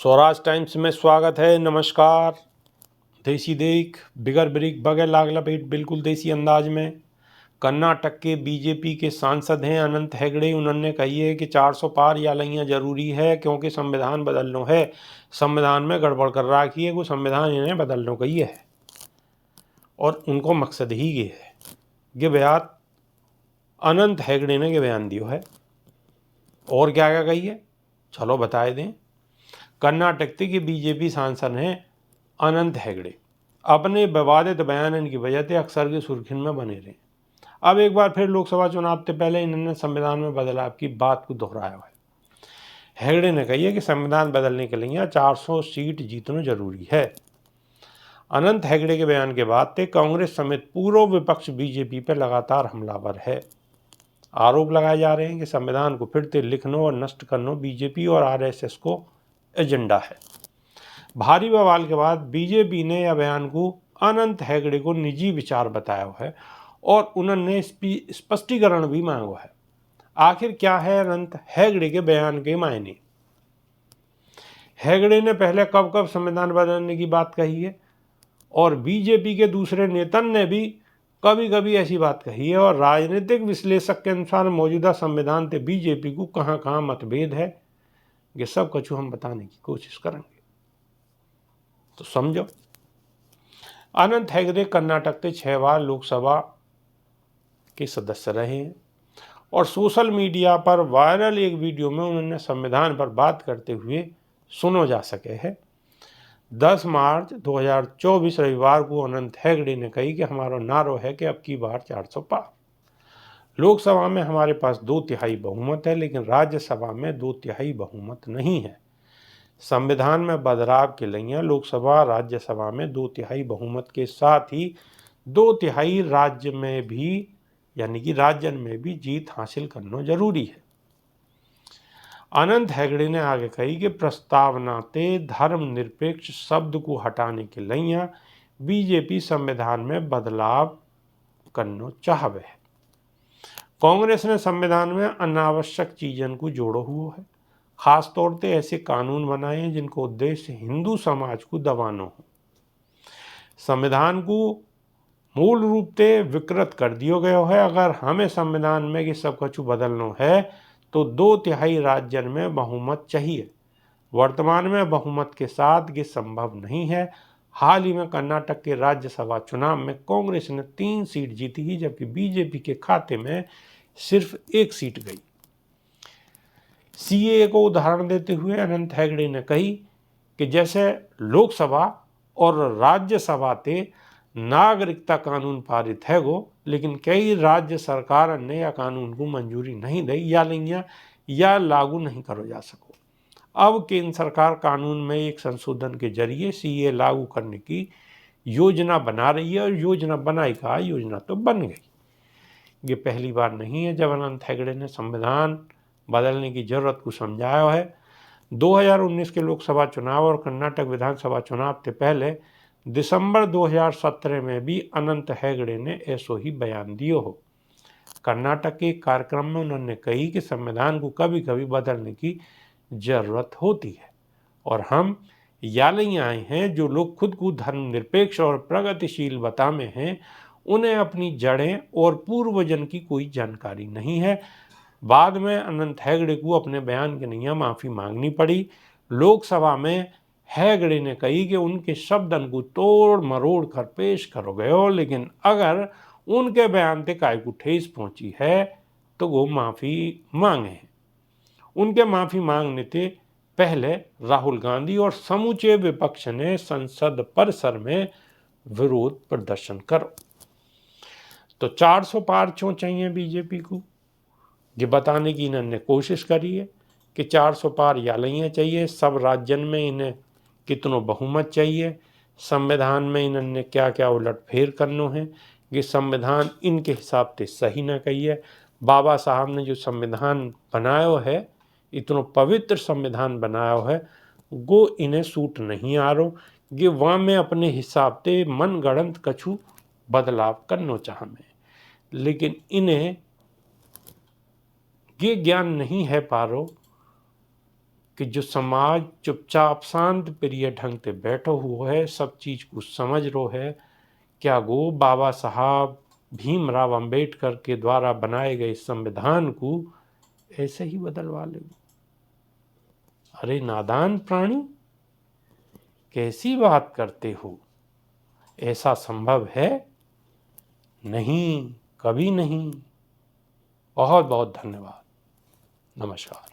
Swaraj times में स्वागत है। नमस्कार। देसी देख बिगर ब्रिक बगैर लाग लपेट बिल्कुल देसी अंदाज में। कर्नाटक के बीजेपी के सांसद हैं अनंत हेगड़े। उन्होंने कही है कि 400 पार या लइयाँ जरूरी है क्योंकि संविधान बदलना है। संविधान में गड़बड़ कर रखी है, वो संविधान इन्हें बदलना कही है और उनको मकसद ही ये है। ये बयान अनंत हेगड़े ने ये बयान दिया है। और क्या क्या कही है चलो बताए दें। कर्नाटक के बीजेपी सांसद हैं अनंत हेगड़े। अपने विवादित बयान की वजह से अक्सर की सुर्खियों में बने रहे। अब एक बार फिर लोकसभा चुनाव से पहले इन्होंने संविधान में बदलाव की बात को दोहराया है। हेगड़े ने कही है कि संविधान बदलने के लिए 400 सीट जीतना जरूरी है। अनंत हेगड़े के बयान के बाद से कांग्रेस समेत पूरा विपक्ष बीजेपी पर लगातार हमलावर है। आरोप लगाए जा रहे हैं कि संविधान को फिर से लिखना और नष्ट करना बीजेपी और आरएसएस को एजेंडा है। भारी बवाल के बाद बीजेपी ने यह बयान को अनंत हेगड़े को निजी विचार बताया है और उन्होंने स्पष्टीकरण भी मांगा है। आखिर क्या है अनंत हेगड़े के बयान के मायने। हेगड़े ने पहले कब कब संविधान बदलने की बात कही है और बीजेपी के दूसरे नेता ने भी कभी कभी ऐसी बात कही है और राजनीतिक विश्लेषक के अनुसार मौजूदा संविधान से बीजेपी को कहां कहां मतभेद है, ये सब कुछ हम बताने की कोशिश करेंगे। तो समझो, अनंत हेगड़े कर्नाटक के 6 बार लोकसभा के सदस्य रहे हैं और सोशल मीडिया पर वायरल एक वीडियो में उन्होंने संविधान पर बात करते हुए सुनो जा सके हैं। 10 मार्च 2024 रविवार को अनंत हेगड़े ने कही कि हमारा नारा है कि अब की बार 400 पार। लोकसभा में हमारे पास 2/3 बहुमत है लेकिन राज्यसभा में 2/3 बहुमत नहीं है। संविधान में बदलाव के लिए लोकसभा राज्यसभा में 2/3 बहुमत के साथ ही 2/3 राज्य में भी यानी कि राज्य में भी जीत हासिल करना जरूरी है। अनंत हेगड़े ने आगे कही कि प्रस्तावना से धर्मनिरपेक्ष शब्द को हटाने के लिए बीजेपी संविधान में बदलाव करना चाहवे है। कांग्रेस ने संविधान में अनावश्यक चीजों को जोड़ा हुआ है, खासतौर से ऐसे कानून बनाए हैं जिनको उद्देश्य हिंदू समाज को दबाना हो। संविधान को मूल रूप से विकृत कर दिया गया है। अगर हमें संविधान में कि सब कुछ बदलना है तो 2/3 राज्य में बहुमत चाहिए। वर्तमान में बहुमत के साथ ये संभव नहीं है। हाल ही में कर्नाटक के राज्यसभा चुनाव में कांग्रेस ने 3 सीट जीती ही जबकि बीजेपी के खाते में सिर्फ 1 सीट गई। सीएए को उदाहरण देते हुए अनंत हेगड़े ने कही कि जैसे लोकसभा और राज्यसभा से नागरिकता कानून पारित है गो, लेकिन कई राज्य सरकार ने यह कानून को मंजूरी नहीं दी या लागू नहीं करो जा सको। अब केंद्र सरकार कानून में एक संशोधन के जरिए सीए लागू करने की योजना बना रही है और योजना बनाई का योजना तो बन गई। ये पहली बार नहीं है जब अनंत हेगड़े ने संविधान बदलने की जरूरत को समझाया है। 2019 के लोकसभा चुनाव और कर्नाटक विधानसभा चुनाव से पहले दिसंबर 2017 में भी अनंत हेगड़े ने ऐसो ही बयान दियो हो। कर्नाटक के कार्यक्रम में उन्होंने कही कि संविधान को कभी कभी बदलने की जरूरत होती है और हम याले आए हैं जो लोग खुद को धर्मनिरपेक्ष और प्रगतिशील बताते हैं, उन्हें अपनी जड़ें और पूर्वजन की कोई जानकारी नहीं है। बाद में अनंत हेगड़े को अपने बयान के लिए माफ़ी मांगनी पड़ी। लोकसभा में हेगड़े ने कही कि उनके शब्दन को तोड़ मरोड़ कर पेश करो गयो, लेकिन अगर उनके बयान से काय को ठेस पहुंची है तो वो माफ़ी मांगे। उनके माफ़ी मांगने से पहले राहुल गांधी और समूचे विपक्ष ने संसद परिसर में विरोध प्रदर्शन करो। तो 400 पार क्यों चाहिए बीजेपी को, ये बताने की इन्होंने कोशिश करी है कि 400 पार या नहीं चाहिए। सब राज्यों में इन्हें कितनों बहुमत चाहिए, संविधान में इन्होंने क्या क्या उलटफेर करना है, ये संविधान इनके हिसाब से सही ना कही है। बाबा साहब ने जो संविधान बनाया है, इतना पवित्र संविधान बनाया है, वो इन्हें सूट नहीं आ रहा। ये वहाँ में अपने हिसाब से मन गढ़ंत कछु बदलाव करना चाहते, लेकिन इन्हें ये ज्ञान नहीं है पारो कि जो समाज चुपचाप शांत प्रिय ढंग से बैठो हुआ है, सब चीज को समझ रो है, क्या गो बाबा साहब भीमराव अंबेडकर के द्वारा बनाए गए संविधान को ऐसे ही बदलवा ले? अरे नादान प्राणी, कैसी बात करते हो? ऐसा संभव है नहीं, कभी नहीं। बहुत बहुत धन्यवाद। नमस्कार।